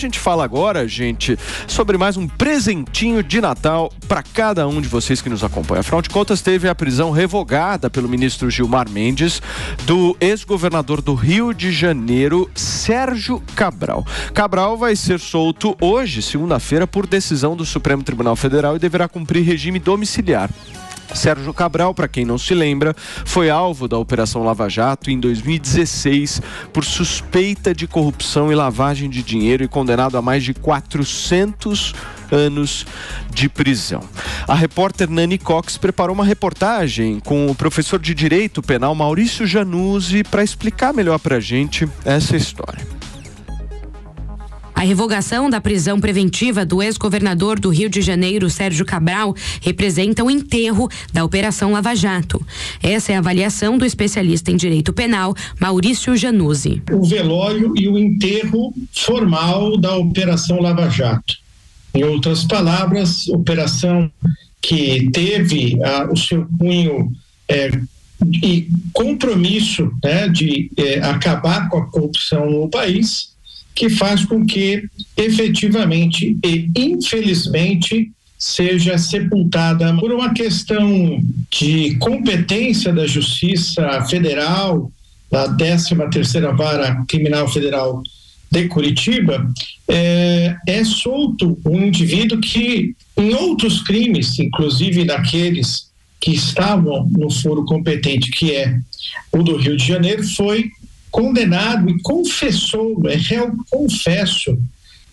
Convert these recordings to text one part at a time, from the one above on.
gente fala agora, gente, sobre mais um presentinho de Natal para cada um de vocês que nos acompanha. Afinal de contas, teve a prisão revogada pelo ministro Gilmar Mendes do ex-governador do Rio de Janeiro, Sérgio Cabral. Cabral vai ser solto hoje, segunda-feira, por decisão do Supremo Tribunal Federal e deverá cumprir regime domiciliar. Sérgio Cabral, para quem não se lembra, foi alvo da Operação Lava Jato em 2016 por suspeita de corrupção e lavagem de dinheiro e condenado a mais de 400 anos de prisão. A repórter Nani Cox preparou uma reportagem com o professor de Direito Penal Maurício Januzzi para explicar melhor para a gente essa história. A revogação da prisão preventiva do ex-governador do Rio de Janeiro, Sérgio Cabral, representa o enterro da Operação Lava Jato. Essa é a avaliação do especialista em direito penal, Maurício Januzzi. O velório e o enterro formal da Operação Lava Jato. Em outras palavras, operação que teve o seu cunho e compromisso, de acabar com a corrupção no país, que faz com que efetivamente e infelizmente seja sepultada por uma questão de competência da Justiça Federal, da 13ª Vara Criminal Federal de Curitiba, é solto um indivíduo que em outros crimes, inclusive daqueles que estavam no foro competente, que é o do Rio de Janeiro, foi condenado e confessou, réu confesso,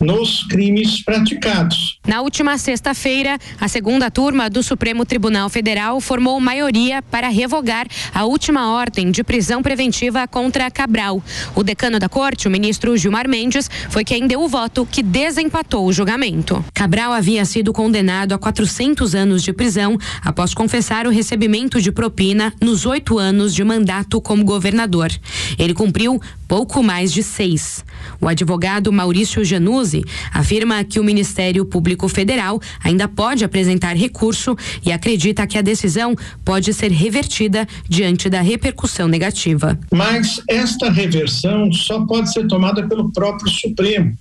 nos crimes praticados. Na última sexta-feira, a segunda turma do Supremo Tribunal Federal formou maioria para revogar a última ordem de prisão preventiva contra Cabral. O decano da corte, o ministro Gilmar Mendes, foi quem deu o voto que desempatou o julgamento. Cabral havia sido condenado a 400 anos de prisão após confessar o recebimento de propina nos 8 anos de mandato como governador. Ele cumpriu pouco mais de 6. O advogado Maurício Januzzi afirma que o Ministério Público Federal ainda pode apresentar recurso e acredita que a decisão pode ser revertida diante da repercussão negativa. Mas esta reversão só pode ser tomada pelo próprio Supremo,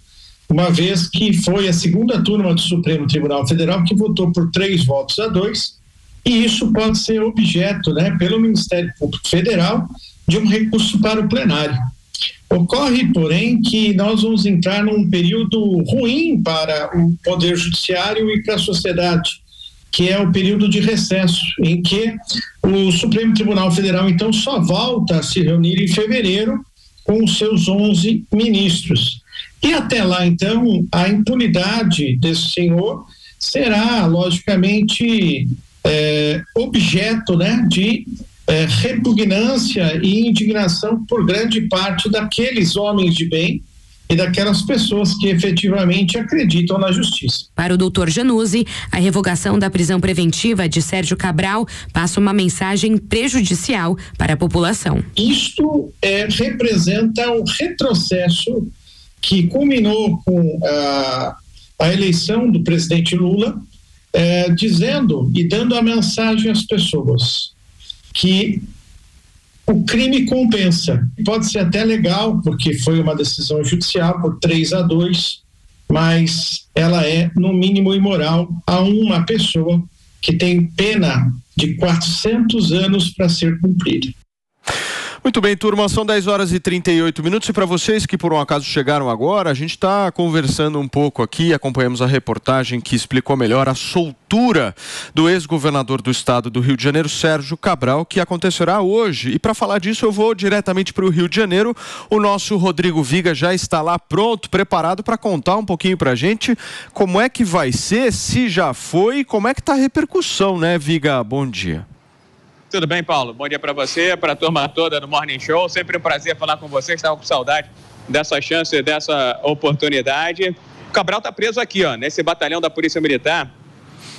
uma vez que foi a segunda turma do Supremo Tribunal Federal que votou por 3-2, e isso pode ser objeto, pelo Ministério Público Federal, de um recurso para o plenário. Ocorre, porém, que nós vamos entrar num período ruim para o Poder Judiciário e para a sociedade, que é o período de recesso, em que o Supremo Tribunal Federal, então, só volta a se reunir em fevereiro com os seus 11 ministros. E até lá, então, a impunidade desse senhor será, logicamente, objeto, de repugnância e indignação por grande parte daqueles homens de bem e daquelas pessoas que efetivamente acreditam na justiça. Para o doutor Januzzi, a revogação da prisão preventiva de Sérgio Cabral passa uma mensagem prejudicial para a população. Isto representa um retrocesso que culminou com a eleição do presidente Lula, dizendo e dando a mensagem às pessoas que o crime compensa. Pode ser até legal, porque foi uma decisão judicial por 3-2, mas ela é, no mínimo, imoral a uma pessoa que tem pena de 400 anos para ser cumprida. Muito bem, turma, são 10h38 e para vocês que por um acaso chegaram agora, a gente está conversando um pouco aqui, acompanhamos a reportagem que explicou melhor a soltura do ex-governador do estado do Rio de Janeiro, Sérgio Cabral, que acontecerá hoje. E para falar disso eu vou diretamente para o Rio de Janeiro. O nosso Rodrigo Viga já está lá pronto, preparado para contar um pouquinho para a gente como é que vai ser, se já foi e como é que está a repercussão, né, Viga? Bom dia. Tudo bem, Paulo? Bom dia para você, para a turma toda do Morning Show. Sempre um prazer falar com você. Estava com saudade dessa chance, dessa oportunidade. O Cabral está preso aqui, nesse batalhão da Polícia Militar,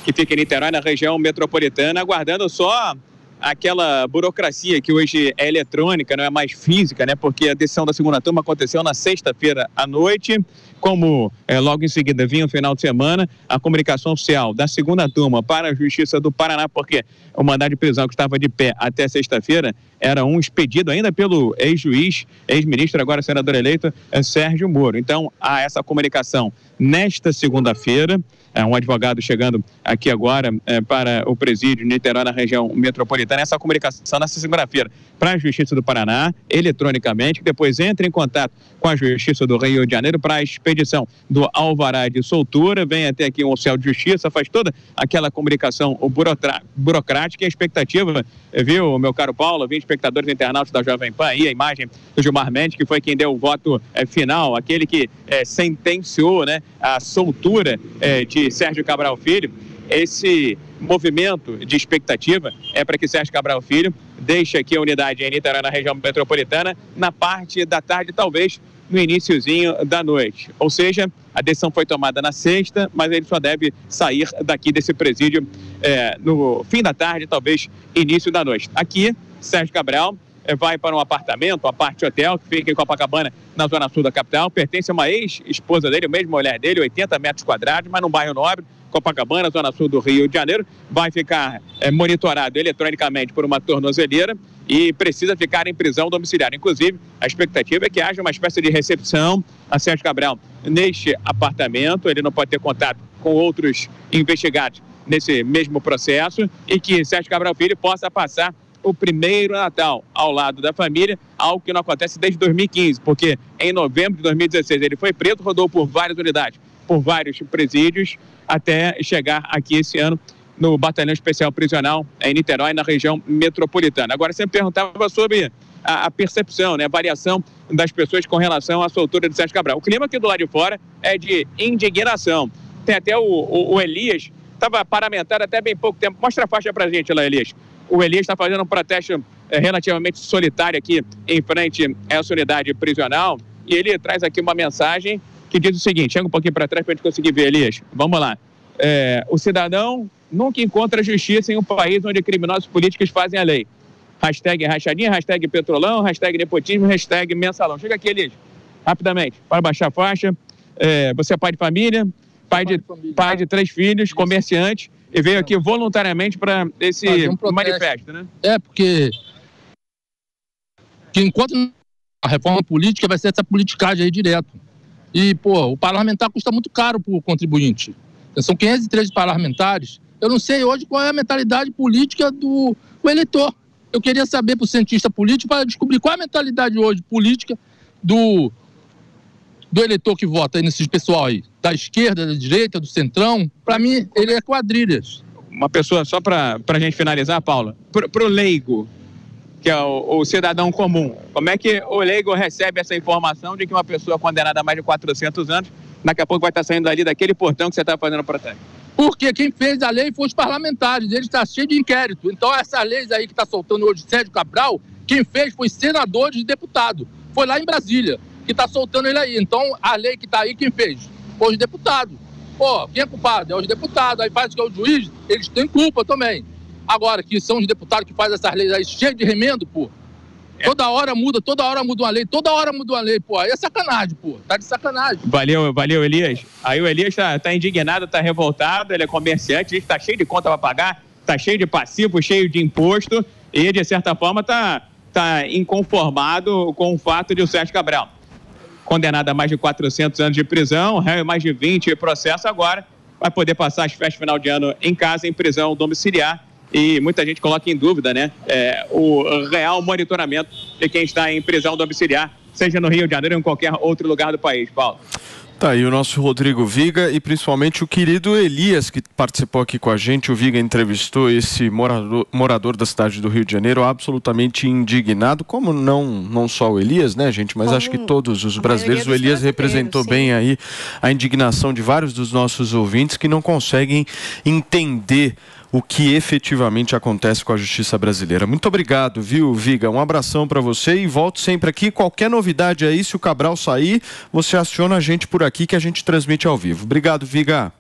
que fica em Niterói, na região metropolitana, aguardando só aquela burocracia que hoje é eletrônica, não é mais física, porque a decisão da segunda turma aconteceu na sexta-feira à noite. como logo em seguida vinha o final de semana, a comunicação oficial da segunda turma para a Justiça do Paraná, porque o mandado de prisão que estava de pé até sexta-feira era um expedido ainda pelo ex-juiz, ex-ministro, agora senador eleito, Sérgio Moro. Então, há essa comunicação nesta segunda-feira. Um advogado chegando aqui agora para o presídio de Niterói, na região metropolitana. Essa comunicação nessa segunda-feira para a Justiça do Paraná, eletronicamente, que depois entra em contato com a Justiça do Rio de Janeiro para a expedição do alvará de soltura, vem até aqui um oficial de justiça, faz toda aquela comunicação burocrática e a expectativa, viu, meu caro Paulo, vi espectadores internautas da Jovem Pan, aí a imagem do Gilmar Mendes, que foi quem deu o voto final, aquele que sentenciou, né, a soltura de Sérgio Cabral Filho. Esse movimento de expectativa é para que Sérgio Cabral Filho deixe aqui a unidade em Niterói, na região metropolitana, na parte da tarde, talvez no iniciozinho da noite. Ou seja, a decisão foi tomada na sexta, mas ele só deve sair daqui desse presídio no fim da tarde, talvez início da noite. Aqui, Sérgio Cabral vai para um apartamento, a parte hotel, que fica em Copacabana, na zona sul da capital, pertence a uma ex-esposa dele, a mesma mulher dele, 80 metros quadrados, mas num bairro nobre, Copacabana, zona sul do Rio de Janeiro, vai ficar monitorado eletronicamente por uma tornozeleira e precisa ficar em prisão domiciliar. Inclusive, a expectativa é que haja uma espécie de recepção a Sérgio Cabral neste apartamento, ele não pode ter contato com outros investigados nesse mesmo processo e que Sérgio Cabral Filho possa passar o primeiro Natal ao lado da família, algo que não acontece desde 2015, porque em novembro de 2016 ele foi preso, rodou por várias unidades, por vários presídios, até chegar aqui esse ano no Batalhão Especial Prisional em Niterói, na região metropolitana. Agora, você me perguntava sobre a percepção, né, a variação das pessoas com relação à soltura de Sérgio Cabral. O clima aqui do lado de fora é de indignação. Tem até o Elias, estava paramentado até bem pouco tempo. Mostra a faixa pra gente lá, Elias. O Elias está fazendo um protesto relativamente solitário aqui em frente a essa unidade prisional e ele traz aqui uma mensagem que diz o seguinte, chega um pouquinho para trás para a gente conseguir ver, Elias. Vamos lá. O cidadão nunca encontra justiça em um país onde criminosos políticos fazem a lei. Hashtag rachadinha, hashtag petrolão, hashtag nepotismo, hashtag mensalão. Chega aqui, Elias, rapidamente, para baixar a faixa. Você é pai de família, pai de 3 filhos, comerciante, e veio aqui voluntariamente para esse manifesto, né? Porque que enquanto a reforma política vai ser essa politicagem aí direto. E, o parlamentar custa muito caro para o contribuinte. São 513 parlamentares. Eu não sei hoje qual é a mentalidade política do eleitor. Eu queria saber para o cientista político para descobrir qual é a mentalidade hoje política do eleitor que vota aí nesse pessoal aí. Da esquerda, da direita, do centrão. Para mim, ele é quadrilhas. Uma pessoa, só para a gente finalizar, Paula, para o leigo, que é o cidadão comum, como é que o leigo recebe essa informação de que uma pessoa condenada a mais de 400 anos, daqui a pouco vai estar saindo dali daquele portão que você está fazendo protesto? Porque quem fez a lei foi os parlamentares, eles estão cheios de inquérito. Então essas leis aí que está soltando hoje Sérgio Cabral, quem fez foi senador e deputado. Foi lá em Brasília, que está soltando ele aí. Então a lei que está aí, quem fez? Foi os deputados. Quem é culpado? É os deputados. Aí parece que é o juiz, eles têm culpa também. Agora, que são os deputados que fazem essas leis aí cheias de remendo, Toda hora muda uma lei, aí é sacanagem, tá de sacanagem. Valeu, Elias. Aí o Elias tá indignado, tá revoltado, ele é comerciante, ele tá cheio de conta para pagar, tá cheio de passivo, cheio de imposto, e de certa forma tá inconformado com o fato de o Sérgio Cabral, condenado a mais de 400 anos de prisão, réu em mais de 20 processos, agora vai poder passar as festas final de ano em casa, em prisão domiciliar. E muita gente coloca em dúvida, né, o real monitoramento de quem está em prisão domiciliar, seja no Rio de Janeiro ou em qualquer outro lugar do país. Paulo. Tá aí o nosso Rodrigo Viga e principalmente o querido Elias, que participou aqui com a gente. O Viga entrevistou esse morador da cidade do Rio de Janeiro, absolutamente indignado, como não só o Elias, né, gente, mas acho que todos os brasileiros. O Elias representou bem aí a indignação de vários dos nossos ouvintes que não conseguem entender o que efetivamente acontece com a justiça brasileira. Muito obrigado, viu, Viga? Um abração para você e volto sempre aqui. Qualquer novidade aí, se o Cabral sair, você aciona a gente por aqui que a gente transmite ao vivo. Obrigado, Viga.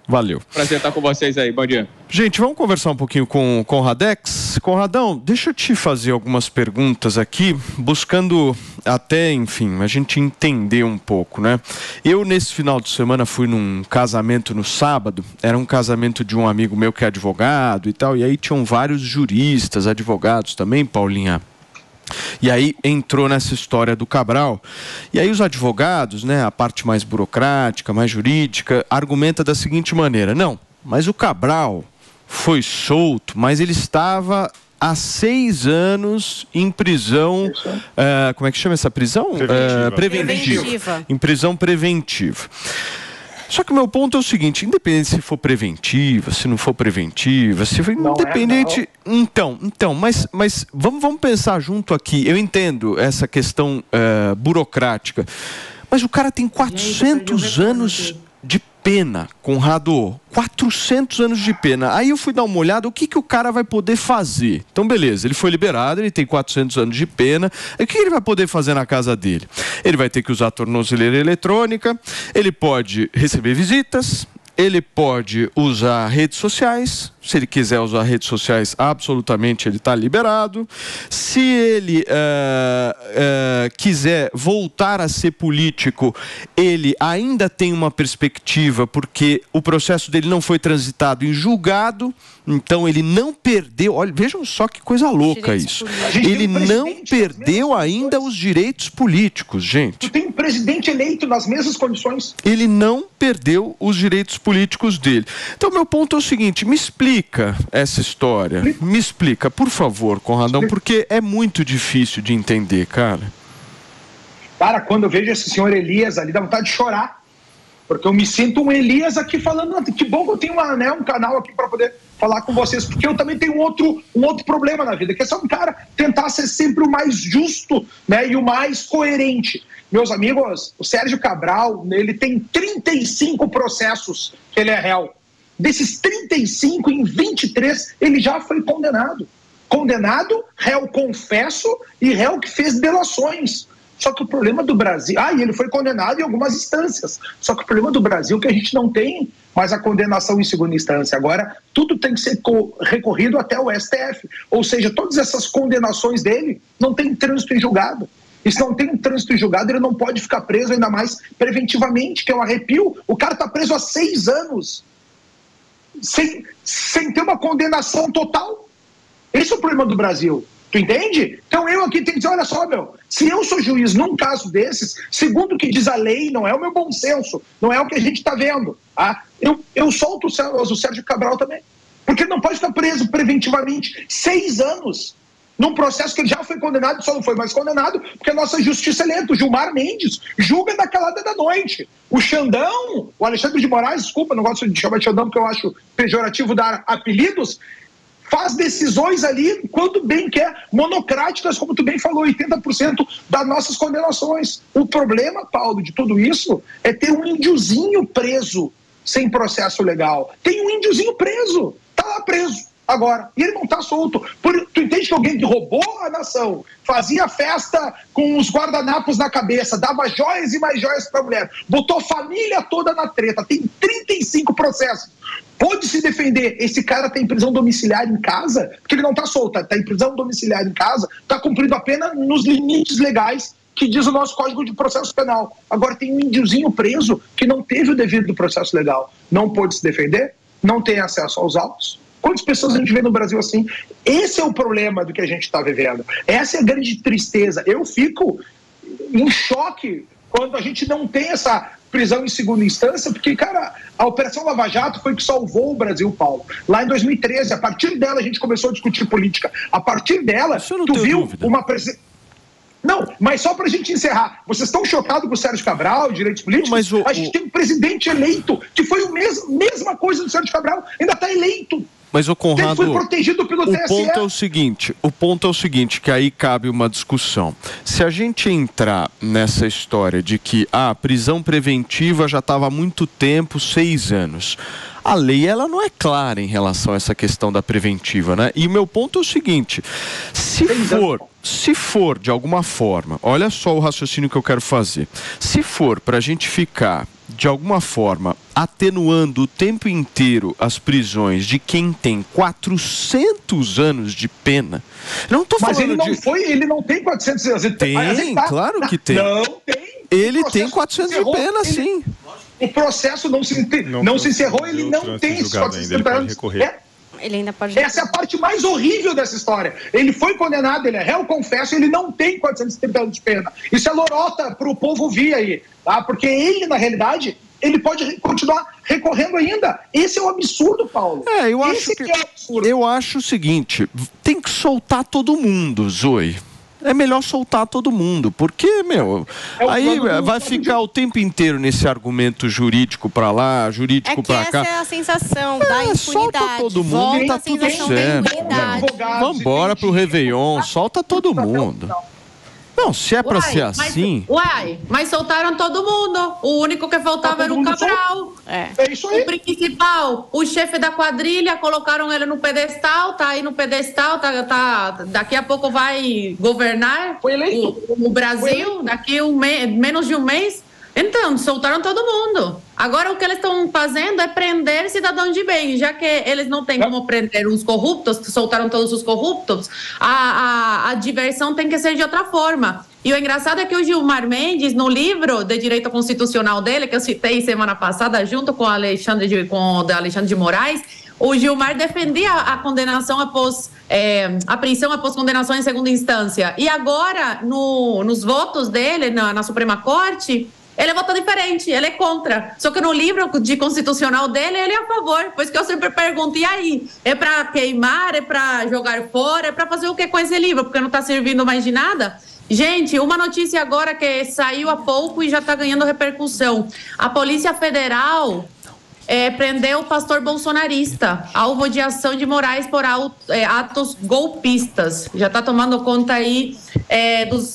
Valeu. Prazer estar com vocês aí. Bom dia. Gente, vamos conversar um pouquinho com o Conradex. Conradão, deixa eu te fazer algumas perguntas aqui, buscando até, enfim, a gente entender um pouco, né? Eu, nesse final de semana, fui num casamento no sábado. Era um casamento de um amigo meu que é advogado e tal, e aí tinham vários juristas, advogados também, Paulinha. E aí entrou nessa história do Cabral. E aí os advogados, né, a parte mais burocrática, mais jurídica, argumenta da seguinte maneira: não, mas o Cabral foi solto, mas ele estava há 6 anos em prisão, como é que chama essa prisão? Preventiva. Em prisão preventiva. Só que o meu ponto é o seguinte: independente se for preventiva, se não for preventiva, se for independente... Então, mas vamos pensar junto aqui. Eu entendo essa questão burocrática, mas o cara tem 400 anos de pena, Conrado. 400 anos de pena. Aí eu fui dar uma olhada, o que o cara vai poder fazer? Então, beleza, ele foi liberado, ele tem 400 anos de pena. E o que ele vai poder fazer na casa dele? Ele vai ter que usar a tornozeleira eletrônica, ele pode receber visitas, ele pode usar redes sociais. Se ele quiser usar redes sociais, absolutamente ele está liberado. Se ele quiser voltar a ser político, ele ainda tem uma perspectiva, porque o processo dele não foi transitado em julgado, então ele não perdeu. Olha, vejam só que coisa louca isso. Ele não perdeu ainda os direitos políticos, gente. Tu tem um presidente eleito nas mesmas condições. Ele não perdeu os direitos políticos dele. Então, meu ponto é o seguinte: me explica essa história. Me explica, por favor, Conradão, porque é muito difícil de entender, cara. Cara, quando eu vejo esse senhor Elias ali, dá vontade de chorar. Porque eu me sinto um Elias aqui falando, que bom que eu tenho um canal aqui para poder falar com vocês, porque eu também tenho um outro problema na vida, que é só um cara tentar ser sempre o mais justo, né, e o mais coerente. Meus amigos, o Sérgio Cabral, ele tem 35 processos que ele é réu. Desses 35, em 23, ele já foi condenado. Condenado, réu confesso e réu que fez delações. Só que o problema do Brasil... e ele foi condenado em algumas instâncias. Só que o problema do Brasil é que a gente não tem mais a condenação em segunda instância. Agora, tudo tem que ser recorrido até o STF. Ou seja, todas essas condenações dele não tem trânsito em julgado. E se não tem um trânsito em julgado, ele não pode ficar preso, ainda mais preventivamente, que é um arrepio. O cara está preso há 6 anos. Sem ter uma condenação total. Esse é o problema do Brasil. Tu entende? Então eu aqui tenho que dizer, olha só, se eu sou juiz num caso desses, segundo o que diz a lei, não é o meu bom senso, não é o que a gente está vendo, tá? Eu solto o Sérgio Cabral também. Porque ele não pode ficar preso preventivamente 6 anos num processo que ele já foi condenado, só não foi mais condenado porque a nossa justiça é lenta. O Gilmar Mendes julga na calada da noite. O Xandão, o Alexandre de Moraes, desculpa, não gosto de chamar de Xandão porque eu acho pejorativo dar apelidos, faz decisões ali, quando bem quer, monocráticas, como tu bem falou, 80% das nossas condenações. O problema, Paulo, de tudo isso é ter um índiozinho preso sem processo legal. Tem um índiozinho preso, tá lá preso agora, e ele não tá solto. Tu entende que alguém que roubou a nação, fazia festa com os guardanapos na cabeça, dava joias e mais joias pra mulher, botou a família toda na treta, tem 35 processos. Pode se defender, esse cara tá em prisão domiciliar em casa, porque ele não tá solto, tá em prisão domiciliar em casa, tá cumprindo a pena nos limites legais que diz o nosso Código de Processo Penal. Agora tem um índiozinho preso que não teve o devido processo legal, não pôde se defender, não tem acesso aos autos. Quantas pessoas a gente vê no Brasil assim? Esse é o problema do que a gente está vivendo. Essa é a grande tristeza. Eu fico em choque quando a gente não tem essa prisão em segunda instância, porque, cara, a Operação Lava Jato foi que salvou o Brasil, Paulo. Lá em 2013, a partir dela a gente começou a discutir política. A partir dela, tu viu dúvida. Uma presença... Não, mas só pra gente encerrar, vocês estão chocados com o Sérgio Cabral, direitos políticos? Mas a gente tem um presidente eleito, que foi a mesma coisa do Sérgio Cabral, ainda está eleito. Mas o Conrado, foi protegido pelo TSE. O ponto é o seguinte, que aí cabe uma discussão. Se a gente entrar nessa história de que a prisão preventiva já estava há muito tempo, 6 anos, a lei ela não é clara em relação a essa questão da preventiva, né? E o meu ponto é o seguinte, se for de alguma forma, olha só o raciocínio que eu quero fazer, se for para a gente ficar de alguma forma, atenuando o tempo inteiro as prisões de quem tem 400 anos de pena. Não estou falando ele não tem 400 anos. Tem, claro que tem. Não tem. Ele tem 400 de pena, sim. O processo não se encerrou, ele não tem esses 400 anos. Ele ainda pode... Essa é a parte mais horrível dessa história. Ele foi condenado, ele é réu, confesso, ele não tem 430 anos de pena. Isso é lorota para o povo ouvir aí, tá? Porque ele, na realidade, ele pode continuar recorrendo ainda. Esse é o absurdo, Paulo. Eu acho o seguinte, tem que soltar todo mundo, Zoe. É melhor soltar todo mundo, porque, aí vai ficar o tempo inteiro nesse argumento jurídico pra lá, jurídico pra cá. Essa é a sensação da impunidade. Solta todo mundo e tá tudo certo. Vambora pro Réveillon, solta todo mundo. Não, se é pra ser assim... Mas soltaram todo mundo. O único que faltava era o Cabral. É isso aí. O principal, o chefe da quadrilha, colocaram ele no pedestal, tá aí no pedestal, daqui a pouco vai governar o Brasil, daqui menos de um mês. Então, soltaram todo mundo. Agora, o que eles estão fazendo é prender cidadãos de bem. Já que eles não têm como prender os corruptos, soltaram todos os corruptos, a diversão tem que ser de outra forma. E o engraçado é que o Gilmar Mendes, no livro de Direito Constitucional dele, que eu citei semana passada, junto com o Alexandre de Moraes, o Gilmar defendia a condenação após a prisão após condenação em segunda instância. E agora, nos votos dele na Suprema Corte, ele votou diferente, ele é contra. Só que no livro de constitucional dele, ele é a favor. Por isso que eu sempre pergunto, e aí? É para queimar? É para jogar fora? É para fazer o que com esse livro? Porque não está servindo mais de nada? Gente, uma notícia agora que saiu há pouco e já está ganhando repercussão. A Polícia Federal prendeu o pastor bolsonarista, alvo de ação de Moraes por atos golpistas. Já está tomando conta aí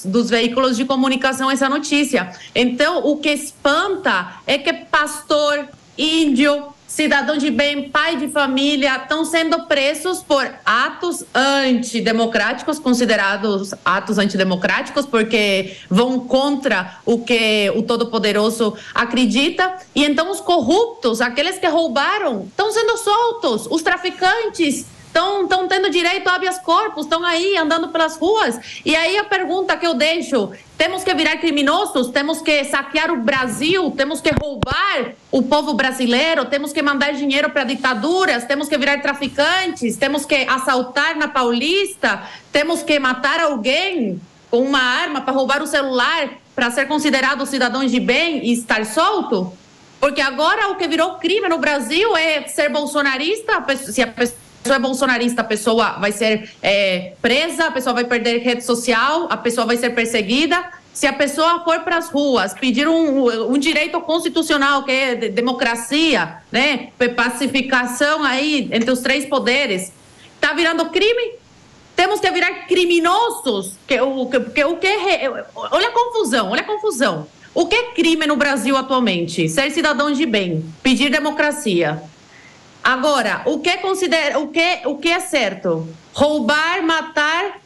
dos veículos de comunicação essa notícia. Então, o que espanta é que pastor, índio, cidadão de bem, pai de família, estão sendo presos por atos antidemocráticos, considerados atos antidemocráticos, porque vão contra o que o Todo-Poderoso acredita. E então os corruptos, aqueles que roubaram, estão sendo soltos. Os traficantes estão tendo direito a habeas corpus, estão aí andando pelas ruas. E aí a pergunta que eu deixo: temos que virar criminosos? Temos que saquear o Brasil? Temos que roubar o povo brasileiro? Temos que mandar dinheiro para ditaduras? Temos que virar traficantes? Temos que assaltar na Paulista? Temos que matar alguém com uma arma para roubar o celular para ser considerado cidadão de bem e estar solto? Porque agora o que virou crime no Brasil é ser bolsonarista. Se a pessoa é bolsonarista, a pessoa vai ser presa, a pessoa vai perder rede social, a pessoa vai ser perseguida. Se a pessoa for para as ruas pedir um direito constitucional, que é democracia, né, pacificação aí entre os três poderes, está virando crime? Temos que virar criminosos? Olha a confusão. O que é crime no Brasil atualmente? Ser cidadão de bem, pedir democracia. Agora, o que é certo? Roubar, matar,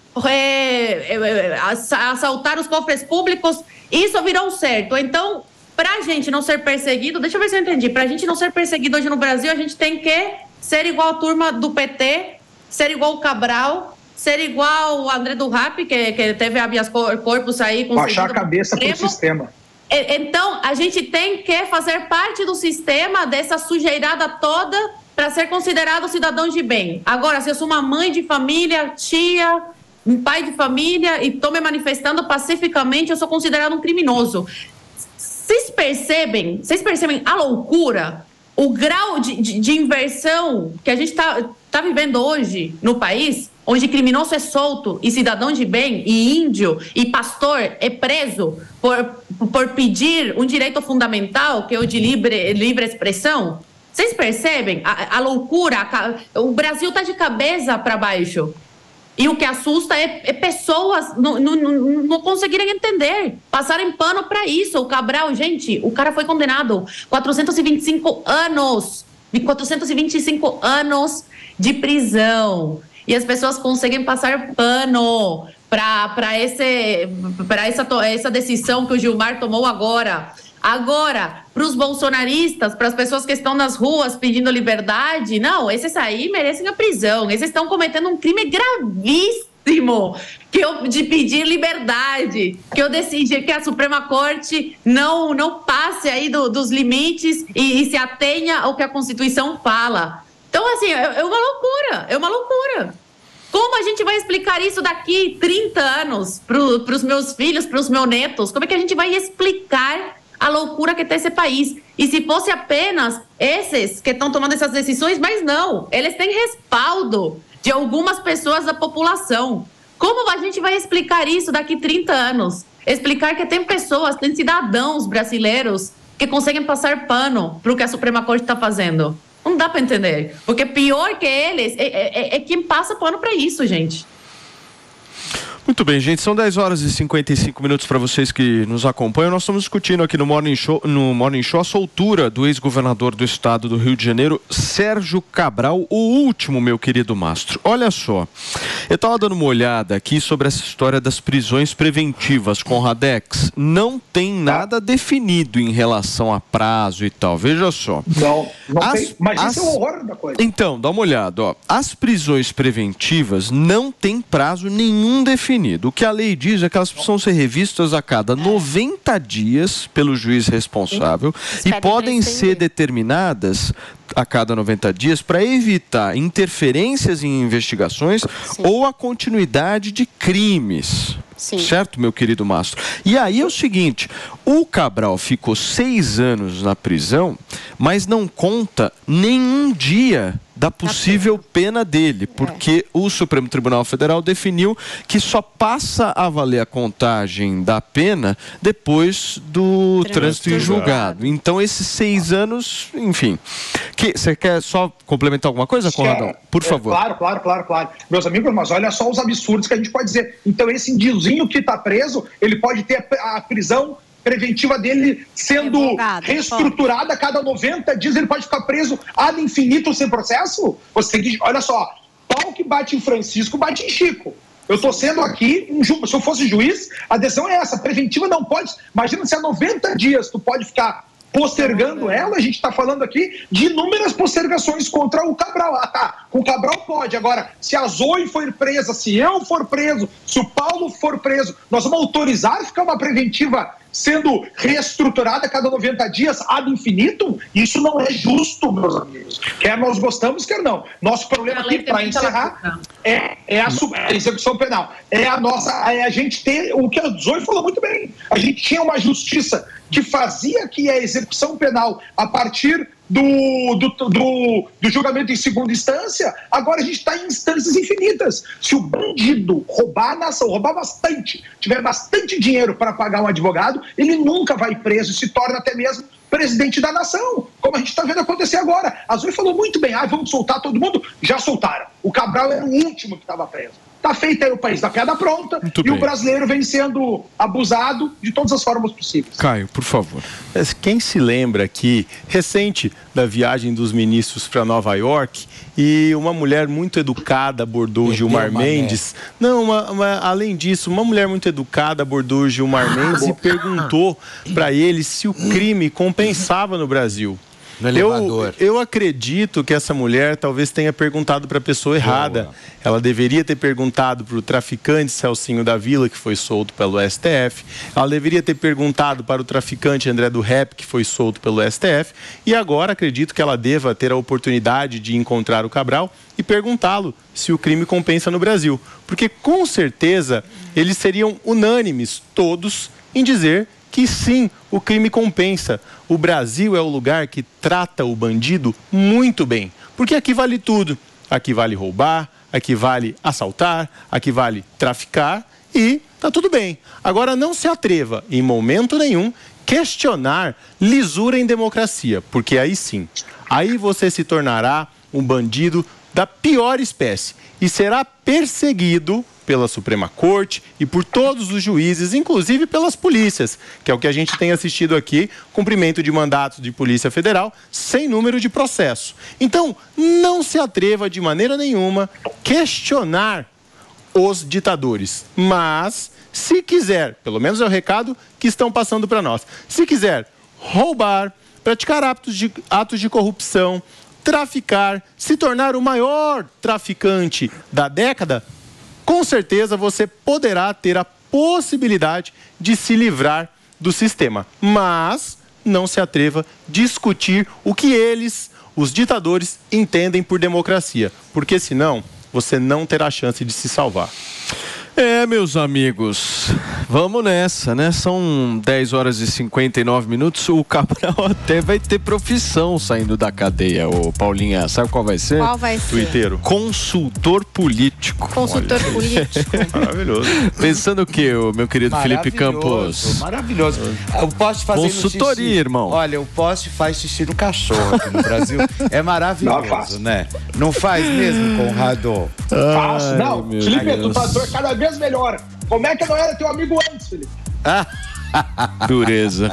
assaltar os cofres públicos, isso virou certo. Então, para a gente não ser perseguido, deixa eu ver se eu entendi, para a gente não ser perseguido hoje no Brasil, a gente tem que ser igual a turma do PT, ser igual o Cabral, ser igual o André do Rap, que teve habeas corpus aí. Baixar a cabeça para o sistema. Então, a gente tem que fazer parte do sistema, dessa sujeirada toda, para ser considerado cidadão de bem. Agora, se eu sou uma mãe de família, tia, um pai de família e estou me manifestando pacificamente, eu sou considerado um criminoso. Vocês percebem a loucura, o grau de inversão que a gente tá vivendo hoje no país, onde criminoso é solto e cidadão de bem e índio e pastor é preso por pedir um direito fundamental, que é o de livre expressão? Vocês percebem a loucura? O Brasil está de cabeça para baixo. E o que assusta é pessoas não conseguirem entender, passarem pano para isso. O Cabral, gente, o cara foi condenado 425 anos de prisão. E as pessoas conseguem passar pano para essa decisão que o Gilmar tomou agora. Agora, para os bolsonaristas, para as pessoas que estão nas ruas pedindo liberdade, não, esses aí merecem a prisão. Esses estão cometendo um crime gravíssimo de pedir liberdade, que eu decidi que a Suprema Corte não passe aí dos limites e se atenha ao que a Constituição fala. Então, assim, é uma loucura. Como a gente vai explicar isso daqui 30 anos para os meus filhos, para os meus netos? Como é que a gente vai explicar a loucura que tem esse país? E se fosse apenas esses que estão tomando essas decisões, mas não, eles têm respaldo de algumas pessoas da população. Como a gente vai explicar isso daqui 30 anos? Explicar que tem pessoas, tem cidadãos brasileiros que conseguem passar pano para o que a Suprema Corte está fazendo. Não dá para entender. Porque pior que eles é quem passa pano para isso, gente. Muito bem, gente, são 10 horas e 55 minutos para vocês que nos acompanham. Nós estamos discutindo aqui no Morning Show a soltura do ex-governador do estado do Rio de Janeiro, Sérgio Cabral, o último, meu querido Mastro. Olha só, eu estava dando uma olhada aqui sobre essa história das prisões preventivas, Conradex. Não tem nada definido em relação a prazo e tal, veja só. Não tem, mas isso é o horror da coisa. Então, dá uma olhada, ó. As prisões preventivas não têm prazo nenhum definido. O que a lei diz é que elas precisam ser revistas a cada 90 dias pelo juiz responsável e podem ser determinadas a cada 90 dias para evitar interferências em investigações ou a continuidade de crimes. Sim. Certo, meu querido Mastro? E aí é o seguinte, o Cabral ficou 6 anos na prisão, mas não conta nenhum dia da possível pena dele, porque o Supremo Tribunal Federal definiu que só passa a valer a contagem da pena depois do trânsito em julgado. Então, esses 6 anos, enfim. Você quer só complementar alguma coisa, Conradão? Por favor. Claro. Meus amigos, mas olha só os absurdos que a gente pode dizer. Então, esse indiozinho que está preso, ele pode ter a prisão preventiva dele sendo reestruturada a cada 90 dias, ele pode ficar preso ad infinito sem processo? Você tem que, olha só, pau que bate em Francisco, bate em Chico. Eu estou sendo aqui, se eu fosse juiz, a decisão é essa, preventiva não pode, imagina se há 90 dias tu pode ficar postergando ela, a gente está falando aqui de inúmeras postergações contra o Cabral. Ah, tá, com o Cabral pode. Agora, se a Zoe for presa, se eu for preso, se o Paulo for preso, nós vamos autorizar ficar uma preventiva sendo reestruturada a cada 90 dias ad infinitum? Isso não é justo, meus amigos. Quer nós gostamos, quer não. Nosso problema aqui, para encerrar, é a execução penal. É a gente ter, o que a Zoe falou muito bem, a gente tinha uma justiça que fazia que a execução penal, a partir do julgamento em segunda instância, agora a gente está em instâncias infinitas. Se o bandido roubar a nação, roubar bastante, tiver bastante dinheiro para pagar um advogado, ele nunca vai preso e se torna até mesmo presidente da nação, como a gente está vendo acontecer agora. A Zoe falou muito bem, vamos soltar todo mundo? Já soltaram. O Cabral era o último que estava preso. Está feito aí o país da piada pronta o brasileiro vem sendo abusado de todas as formas possíveis. Caio, por favor. Quem se lembra aqui, recente da viagem dos ministros para Nova York, e uma mulher muito educada abordou Gilmar Mendes. Não, além disso, uma mulher muito educada abordou Gilmar Mendes e perguntou para ele se o crime compensava no Brasil. Eu acredito que essa mulher talvez tenha perguntado para a pessoa errada. Ela deveria ter perguntado para o traficante Celcinho da Vila, que foi solto pelo STF. Ela deveria ter perguntado para o traficante André do Rep, que foi solto pelo STF. E agora acredito que ela deva ter a oportunidade de encontrar o Cabral e perguntá-lo se o crime compensa no Brasil. Porque com certeza eles seriam unânimes, todos, em dizer que sim, o crime compensa. O Brasil é o lugar que trata o bandido muito bem. Porque aqui vale tudo. Aqui vale roubar, aqui vale assaltar, aqui vale traficar e tá tudo bem. Agora não se atreva, em momento nenhum, questionar lisura em democracia. Porque aí sim, aí você se tornará um bandido da pior espécie e será perseguido pela Suprema Corte e por todos os juízes, inclusive pelas polícias, que é o que a gente tem assistido aqui, cumprimento de mandatos de Polícia Federal, sem número de processo. Então, não se atreva de maneira nenhuma questionar os ditadores, mas, se quiser, pelo menos é o recado que estão passando para nós, se quiser roubar, praticar atos de corrupção, traficar, se tornar o maior traficante da década, com certeza você poderá ter a possibilidade de se livrar do sistema. Mas não se atreva a discutir o que eles, os ditadores, entendem por democracia, porque senão você não terá chance de se salvar. Meus amigos, vamos nessa, né? São 10 horas e 59 minutos. O Cabral até vai ter profissão saindo da cadeia, ô Paulinha. Sabe qual vai ser? Qual vai ser? Tuiteiro. Consultor político. Consultor político. Maravilhoso. Pensando o quê, meu querido Felipe Campos? Maravilhoso. O poste fazendo consultoria, xixi. irmão. Olha, o poste faz xixi no cachorro aqui no Brasil. É maravilhoso, né? Não faz mesmo, Conrado? Faço. Não, Felipe, tu tá cada vez melhor. Como é que não era teu amigo antes, Felipe? Dureza.